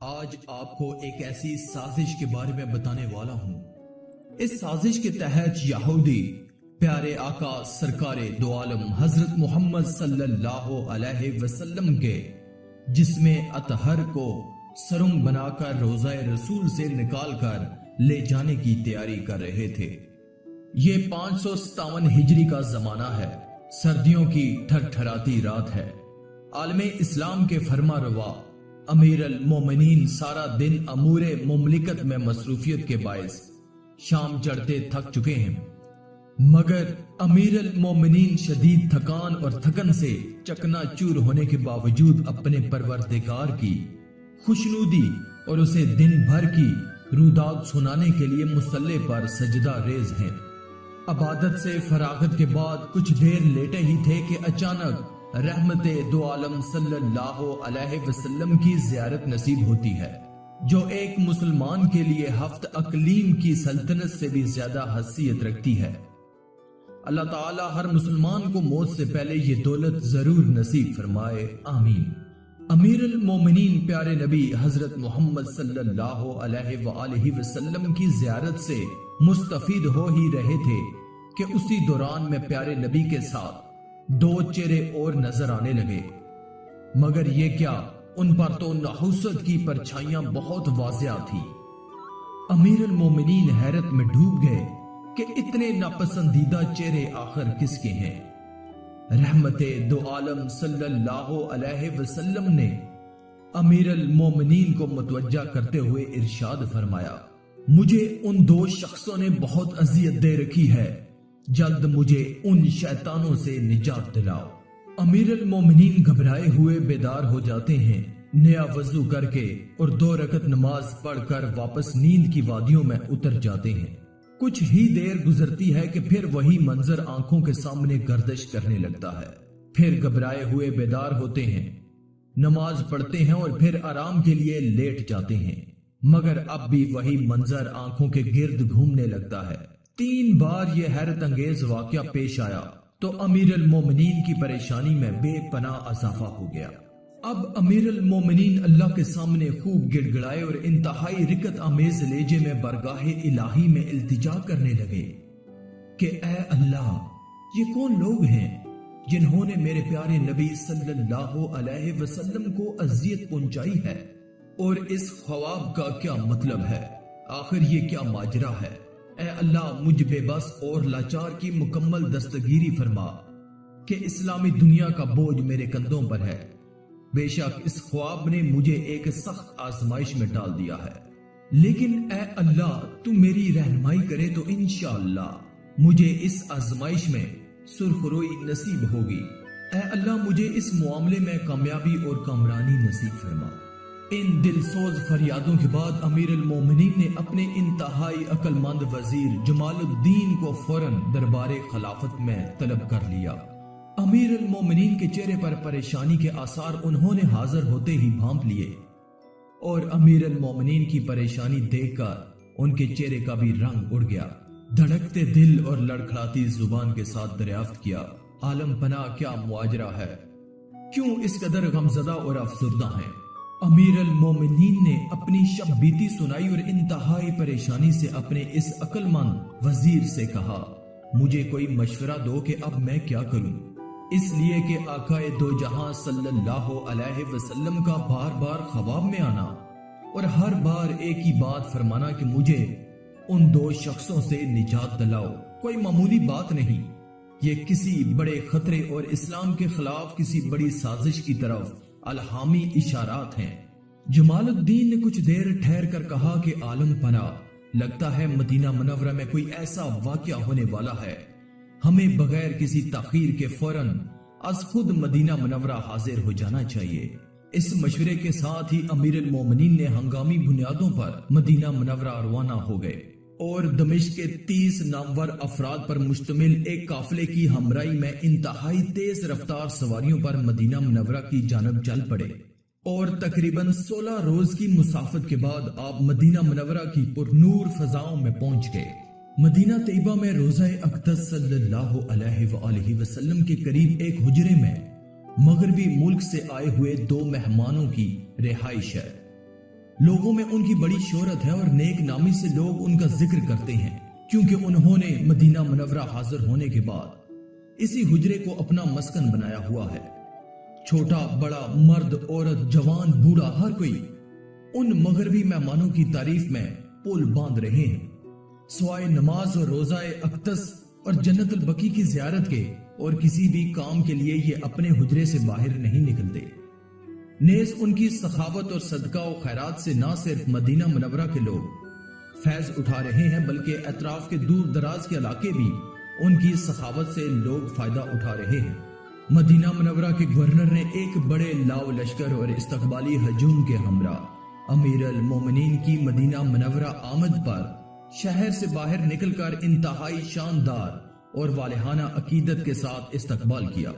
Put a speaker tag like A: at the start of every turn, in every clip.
A: آج آپ کو ایک ایسی سازش کے بارے میں بتانے والا ہوں۔ اس سازش کے تحت یہودی پیارے آقا سرکار دو عالم حضرت محمد صلی اللہ علیہ وسلم کے جسم اطہر کو سرنگ بنا کر روضہ رسول سے نکال کر لے جانے کی تیاری کر رہے تھے۔ یہ 557 ہجری کا زمانہ ہے، سردیوں کی ٹھٹھراتی رات ہے۔ عالم اسلام کے فرما روا امیر المومنین سارا دن امور مملکت میں مصروفیت کے باعث شام چڑھتے تھک چکے ہیں، مگر امیر المومنین شدید تھکان اور تھکن سے چکنا چور ہونے کے باوجود اپنے پروردگار کی خوشنودی اور اسے دن بھر کی روداد سنانے کے لیے مصلی پر سجدہ ریز ہیں۔ عبادت سے فراغت کے بعد کچھ دیر لیٹے ہی تھے کہ اچانک رحمت دو عالم صلی اللہ علیہ وسلم کی زیارت نصیب ہوتی ہے، جو ایک مسلمان کے لیے ہفت اقلیم کی سلطنت سے بھی زیادہ حیثیت رکھتی ہے۔ اللہ تعالی ہر مسلمان کو موت سے پہلے یہ دولت ضرور نصیب فرمائے، آمین۔ امیر المومنین پیارے نبی حضرت محمد صلی اللہ علیہ وآلہ وسلم کی زیارت سے مستفید ہو ہی رہے تھے کہ اسی دوران میں پیارے نبی کے ساتھ دو چہرے اور نظر آنے لگے، مگر یہ کیا، ان پر تو نحوست کی پرچھائیاں بہت واضح تھی۔ امیر المومنین حیرت میں ڈوب گئے کہ اتنے ناپسندیدہ چہرے آخر کس کے ہیں۔ رحمت دو عالم صلی اللہ علیہ وسلم نے امیر المومنین کو متوجہ کرتے ہوئے ارشاد فرمایا، مجھے ان دو شخصوں نے بہت اذیت دے رکھی ہے، جلد مجھے ان شیطانوں سے نجات دلاؤ۔ امیر المومنین گھبرائے ہوئے بیدار ہو جاتے ہیں، نیا وضو کر کے اور 2 رکعت نماز پڑھ کر واپس نیند کی وادیوں میں اتر جاتے ہیں۔ کچھ ہی دیر گزرتی ہے کہ پھر وہی منظر آنکھوں کے سامنے گردش کرنے لگتا ہے۔ پھر گھبرائے ہوئے بیدار ہوتے ہیں، نماز پڑھتے ہیں اور پھر آرام کے لیے لیٹ جاتے ہیں، مگر اب بھی وہی منظر آنکھوں کے گرد گھومنے لگتا ہے۔ 3 بار یہ حیرت انگیز واقعہ پیش آیا تو امیر المومنین کی پریشانی میں بے پناہ اضافہ ہو گیا۔ اب امیر المومنین اللہ کے سامنے خوب گڑ گڑائے اور انتہائی رکت آمیز لہجے میں برگاہ الہی میں التجا کرنے لگے کہ اے اللہ، یہ کون لوگ ہیں جنہوں نے میرے پیارے نبی صلی اللہ علیہ وسلم کو اذیت پہنچائی ہے، اور اس خواب کا کیا مطلب ہے؟ آخر یہ کیا ماجرا ہے؟ اے اللہ، مجھ بے بس اور لاچار کی مکمل دستگیری فرما کہ اسلامی دنیا کا بوجھ میرے کندھوں پر ہے۔ بے شک اس خواب نے مجھے ایک سخت آزمائش میں ڈال دیا ہے، لیکن اے اللہ، تو میری رہنمائی کرے تو انشاءاللہ مجھے اس آزمائش میں سرخروئی نصیب ہوگی۔ اے اللہ، مجھے اس معاملے میں کامیابی اور کامرانی نصیب فرما۔ ان دل سوز فریادوں کے بعد امیر المومنین نے اپنے انتہائی عقل مند وزیر جمال الدین کو فوراً دربار خلافت میں طلب کر لیا۔ امیر المومنین کے چہرے پر پریشانی کے آثار انہوں نے حاضر ہوتے ہی بھانپ لیے، اور امیر المومنین کی پریشانی دیکھ کر ان کے چہرے کا بھی رنگ اڑ گیا۔ دھڑکتے دل اور لڑکھڑاتی زبان کے ساتھ دریافت کیا، عالم پناہ کیا مواجرہ ہے؟ کیوں اس قدر غمزدہ اور افسردہ ہیں؟ امیر المومنین نے اپنی شب بیتی سنائی اور انتہائی پریشانی سے اپنے اس عقل مند وزیر سے کہا، مجھے کوئی مشورہ دو کہ اب میں کیا کروں، اس لیے کہ آقا دو جہاں صلی اللہ علیہ وسلم کا بار بار خواب میں آنا اور ہر بار ایک ہی بات فرمانا کہ مجھے ان 2 شخصوں سے نجات دلاؤ کوئی معمولی بات نہیں، یہ کسی بڑے خطرے اور اسلام کے خلاف کسی بڑی سازش کی طرف الہامی اشارات ہیں۔ جمال الدین نے کچھ دیر ٹھہر کر کہا کہ عالم پناہ، لگتا ہے مدینہ منورہ میں کوئی ایسا واقعہ ہونے والا ہے، ہمیں بغیر کسی تاخیر کے فوراً از خود مدینہ منورہ حاضر ہو جانا چاہیے۔ اس مشورے کے ساتھ ہی امیر المومنین نے ہنگامی بنیادوں پر مدینہ منورہ روانہ ہو گئے اور دمشق کے 30 نامور افراد پر مشتمل ایک قافلے کی ہمراہی میں انتہائی تیز رفتار سواریوں پر مدینہ منورہ کی جانب چل پڑے، اور تقریباً 16 روز کی مسافت کے بعد آپ مدینہ منورہ کی پرنور فضاؤں میں پہنچ گئے۔ مدینہ طیبہ میں روضہ اقدس صلی اللہ علیہ وآلہ وسلم کے قریب ایک حجرے میں مغربی ملک سے آئے ہوئے 2 مہمانوں کی رہائش ہے۔ लोगों में उनकी बड़ी शोहरत है और नेक नामी से लोग उनका जिक्र करते हैं, क्योंकि उन्होंने मदीना मुनव्वरा हाजिर होने के बाद इसी हुजरे को अपना मस्कन बनाया हुआ है। छोटा बड़ा, मर्द औरत, जवान बूढ़ा, हर कोई उन मगरबी मेहमानों की तारीफ में पुल बांध रहे हैं। सवाए नमाज और रोजाए अक्तस और जन्नतुल बकी की जियारत के और किसी भी काम के लिए ये अपने हुजरे से बाहर नहीं निकलते। नेज उनकी सखावत और सदका और खैरात से ना सिर्फ मदीना मुनव्वरा के लोग फैज उठा रहे हैं, बल्कि अतराफ के दूर दराज के इलाके भी उनकी सखावत से लोग फायदा उठा रहे हैं। मदीना मुनव्वरा के गवर्नर ने एक बड़े लाव लश्कर और इस्तकबाली हजूम के हमरा अमीर अल मोमिनीन की मदीना मुनव्वरा आमद पर शहर से बाहर निकलकर इंतहाई शानदार और वालिहाना अकीदत के साथ इस्तकबाल किया।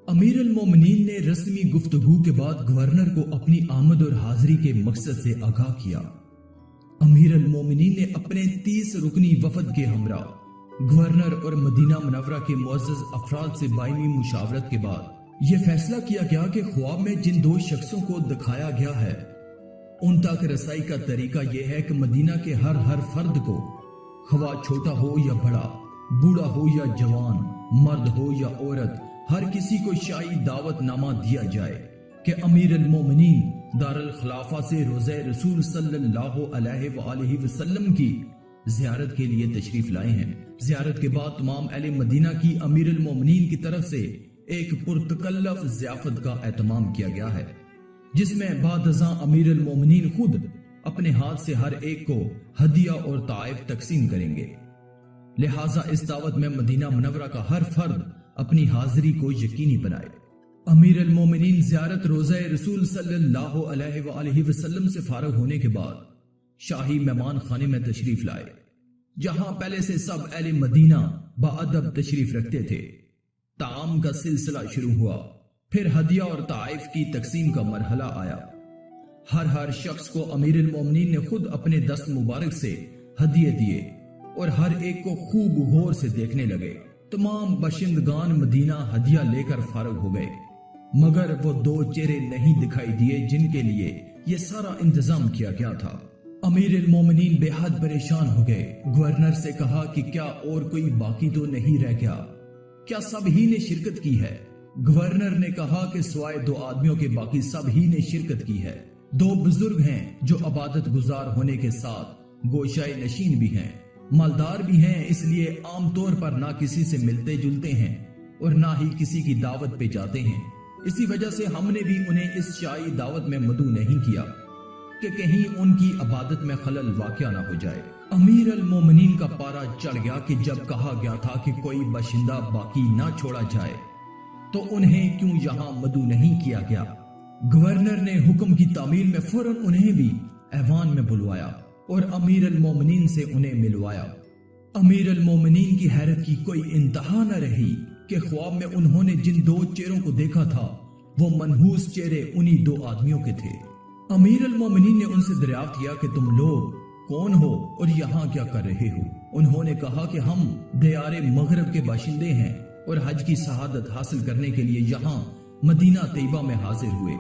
A: अमीर अल मोमिनीन ने रस्मी गुफ्तगू के बाद गवर्नर को अपनी आमद और हाजिरी के मकसद से आगाह किया। अमीर अल मोमिनीन ने अपने 30 रुकनी वफद के हमरा गवर्नर और मदीना मुनव्वरा के मुअज़्ज़ज़ अफराद से बायमी मुशावरत के बाद यह फैसला किया गया कि ख्वाब में जिन 2 शख्सों को दिखाया गया है उन तक रसाई का तरीका यह है कि मदीना के हर फर्द को, खवा छोटा हो या बड़ा, बूढ़ा हो या जवान, मर्द हो या औरत, हर किसी को शाही दावत नामा दिया जाए कि अमीर अल मोमिनीन दारुल खिलाफा से रोज़े रसूल सल्लल्लाहु अलैहि वसल्लम की जियारत के लिए तशरीफ लाए हैं। जियारत के बाद तमाम अहले मदीना की अमीर अल मोमिनीन की तरफ से एक पुरतकल्लफ ज़ियाफत का एहतमाम किया गया है, जिसमें बादज़ां अमीर अल मोमिनीन खुद अपने हाथ से हर एक को हदिया और ताइफ तकसीम करेंगे। लिहाजा इस दावत में मदीना मुनव्वरा का हर फर्द अपनी हाजिरी को यकीनी बनाए। अमीर अल मोमिनीन ज़ियारत रोज़े रसूल सल्लल्लाहु अलैहि वसल्लम से फारग होने के बाद शाही मेहमान खाने में तशरीफ लाए, जहां पहले से सब अहले मदीना बाअदब तशरीफ रखते थे। ताम का सिलसिला शुरू हुआ, फिर हदिया और ताइफ की तकसीम का मरहला आया। हर शख्स को अमीर अल मोमिनीन ने खुद अपने दस्त मुबारक से हदिये दिए और हर एक को खूब गौर से देखने लगे। तमाम बशिंदगान मदीना हदिया लेकर फारग हो गए, मगर वो 2 चेहरे नहीं दिखाई दिए जिनके लिए ये सारा इंतजाम किया गया था। अमीर अल मोमिनीन बेहद परेशान हो गए। गवर्नर से कहा कि क्या और कोई बाकी तो नहीं रह गया, क्या सब ही ने शिरकत की है? गवर्नर ने कहा कि सिवाय 2 आदमियों के बाकी सब ही ने शिरकत की है। 2 बुजुर्ग हैं जो इबादत गुजार होने के साथ गोशाए नशीन भी हैं, मालदार भी हैं, इसलिए आमतौर पर ना किसी से मिलते जुलते हैं और ना ही किसी की दावत पे जाते हैं। इसी वजह से हमने भी उन्हें इस शाही दावत में मदऊ नहीं किया कि कहीं उनकी इबादत में खलल वाक़या ना हो जाए। अमीर अल मोमिनीन का पारा चढ़ गया कि जब कहा गया था कि कोई बाशिंदा बाकी ना छोड़ा जाए तो उन्हें क्यों यहाँ मदऊ नहीं किया गया। गवर्नर ने हुक्म की तामील में फौरन उन्हें भी ऐवान में बुलवाया और अमीर अल मोमिनीन से उन्हें मिलवाया। अमीर अल मोमिनीन की हैरत की कोई इंतहा न रही कि ख्वाब में उन्होंने जिन 2 चेहरों को देखा था वो मनहूस चेहरे उन्हीं 2 आदमियों के थे। अमीर अल मोमिनीन ने उनसे दरियाफ्त किया कि तुम लोग कौन हो और यहाँ क्या कर रहे हो? उन्होंने कहा कि हम दियारे मगरब के बाशिंदे हैं और हज की शहादत हासिल करने के लिए यहाँ मदीना तैयबा में हाजिर हुए।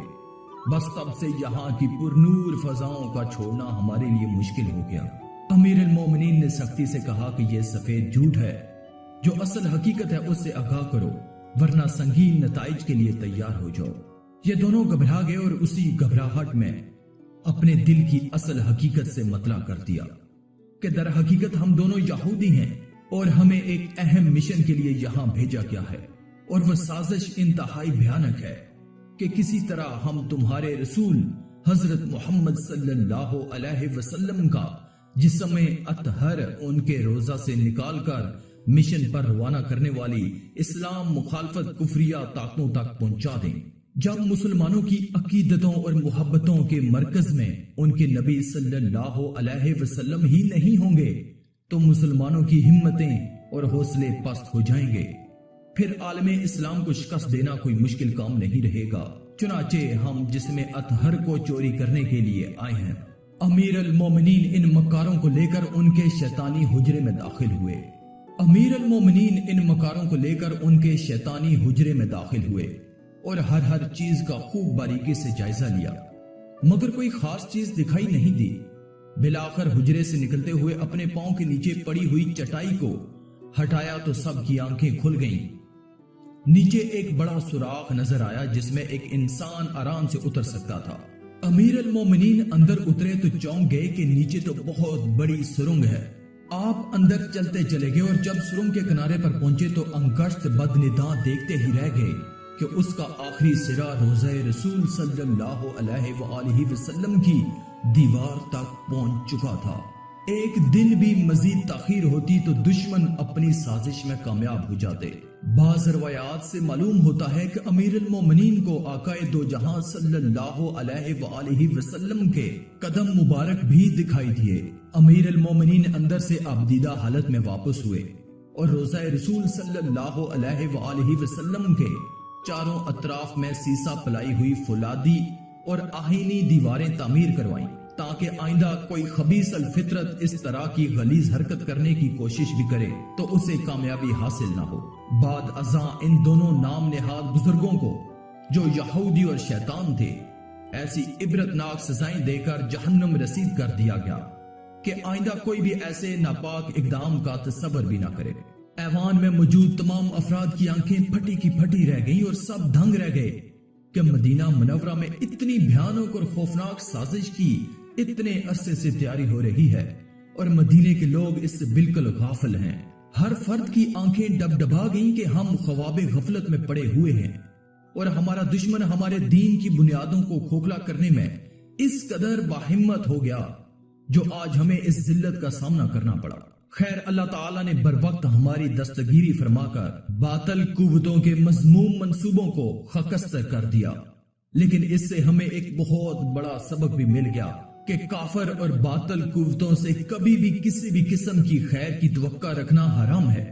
A: बस तब से यहाँ की पुरनूर फजाओं का छोड़ना हमारे लिए मुश्किल हो गया। अमीर अल मोमिनीन ने सख्ती से कहा कि यह सफेद झूठ है, जो असल हकीकत है उससे आगाह करो, वरना संगीन नताइज के लिए तैयार हो जाओ। ये दोनों घबरा गए और उसी घबराहट में अपने दिल की असल हकीकत से मतला कर दिया कि दर हकीकत हम दोनों यहूदी हैं और हमें एक अहम मिशन के लिए यहाँ भेजा गया है, और वह साजिश इंतहाई भयानक है कि किसी तरह हम तुम्हारे रसूल हजरत मोहम्मद सल्लल्लाहु अलैहि वसल्लम का जिस्म अतहर उनके रोजा से निकालकर मिशन पर रवाना करने वाली इस्लाम मुखालफत कुफरिया ताकतों तक पहुंचा दें। जब मुसलमानों की अकीदतों और मोहब्बतों के मरकज में उनके नबी सल्लल्लाहु अलैहि वसल्लम ही नहीं होंगे तो मुसलमानों की हिम्मतें और हौसले पस्त हो जाएंगे। फिर आलमे इस्लाम को शिकस्त देना कोई मुश्किल काम नहीं रहेगा। चुनाचे हम जिस्म अतहर को चोरी करने के लिए आए हैं। अमीर अल मोमिनीन इन मकारों को लेकर उनके शैतानी हुजरे में दाखिल हुए। अमीर अल मोमिनीन इन मकारों को लेकर उनके शैतानी हुजरे में दाखिल हुए और हर चीज का खूब बारीकी से जायजा लिया। मगर कोई खास चीज दिखाई नहीं दी। बिलाखर हुजरे से निकलते हुए अपने पांव के नीचे पड़ी हुई चटाई को हटाया तो सबकी आंखें खुल गईं। नीचे एक बड़ा सुराख नजर आया जिसमें एक इंसान आराम से उतर सकता था। अमीर अल मोमिनीन अंदर उतरे तो चौंक गए कि नीचे तो बहुत बड़ी सुरंग है। आप अंदर चलते चले गए और जब सुरंग के किनारे पर पहुंचे तो अंगश्त बदनिगाह देखते ही रह गए कि उसका आखिरी सिरा रोज़े रसूल सल्लल्लाहु अलैहि वसल्लम की दीवार तक पहुंच चुका था। एक दिन भी मजीद ताखीर होती तो दुश्मन अपनी साजिश में कामयाब हो जाते। बाज़ रवायात से मालूम होता है कि अमीर अल मोमिनीन को आकाए दो जहां सल्लल्लाहु अलैहि वसल्लम के कदम मुबारक भी दिखाई दिए। अमीर अल मोमिनीन अंदर से आबदीदा हालत में वापस हुए और रोज़े रसूल सल्लल्लाहु अलैहि वसल्लम के चारों अतराफ में सीसा पलाई हुई फुलादी और आहीनी दीवारें तामीर करवाईं ताकि आइंदा कोई खबीस अल फितरत इस तरह की गलीज हरकत करने की कोशिश भी करे तो उसे कामयाबी हासिल ना हो। बाद अज़ां इन दोनों नाम नेहाद बुजुर्गों को जो यहूदी और शैतान थे ऐसी इबरतनाक सजाएं देकर जहन्नम रसीद कर दिया गया कि आइंदा कोई भी ऐसे नापाक इकदाम का तसव्वुर भी ना करे। ऐवान में मौजूद तमाम अफराद की आंखें फटी की फटी रह गईं और सब दंग रह गए कि मदीना मुनव्वरा में इतनी भयानक और खौफनाक साजिश की इतने अरसे से तैयारी हो रही है और मदीने के लोग इससे बिल्कुल गाफिल हैं। हर फर्द की आंखें डबडबा गईं कि हम ख्वाब गफलत में पड़े हुए हैं और हमारा दुश्मन हमारे दीन की बुनियादों को खोखला करने में इस कदर बाहिम्मत हो गया जो आज हमें इस जिल्लत का सामना करना पड़ा। खैर, अल्लाह ताला ने बरवक्त हमारी दस्तगीरी फरमाकर बातल कुव्वतों के मज़मूम मंसूबों को खकस्तर कर दिया। लेकिन इससे हमें एक बहुत बड़ा सबक भी मिल गया कि काफर और बातल कुव्वतों से कभी भी किसी भी किस्म की खैर की तवक्का रखना हराम है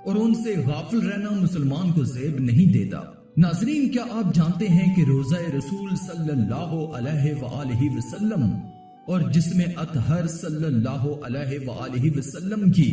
A: और उनसे गाफिल रहना मुसलमान को ज़ेब नहीं देता। नाज़रीन, क्या आप जानते हैं कि रोज़ा रसूल सल्लल्लाहु अलैहि वसल्लम और जिसमें अतहर सल्लल्लाहु अलैहि वसल्लम की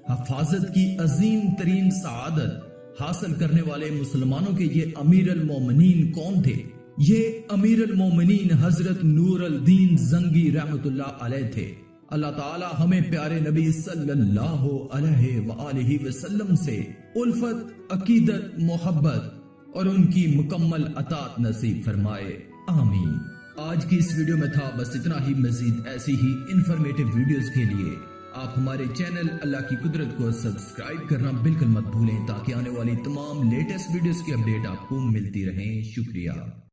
A: हफाजत की अजीम तरीन सआदत हासिल करने वाले मुसलमानों के ये अमीर अल मोमिनीन कौन थे? ये अमीर अल मोमिनीन हजरत नूर अल दीन जंगी रहमतुल्लाह अलैह थे। अल्लाह ताला हमें प्यारे नबी सल्लल्लाहु अलैहि वसल्लम से उल्फत, अकीदत, मोहब्बत और उनकी मुकम्मल अतात नसीब फरमाए, आमीन। आज की इस वीडियो में था बस इतना ही। मजीद ऐसी ही इंफॉर्मेटिव वीडियोस के लिए आप हमारे चैनल अल्लाह की कुदरत को सब्सक्राइब करना बिल्कुल मत भूलें ताकि आने वाली तमाम लेटेस्ट वीडियोस की अपडेट आपको मिलती रहे। शुक्रिया।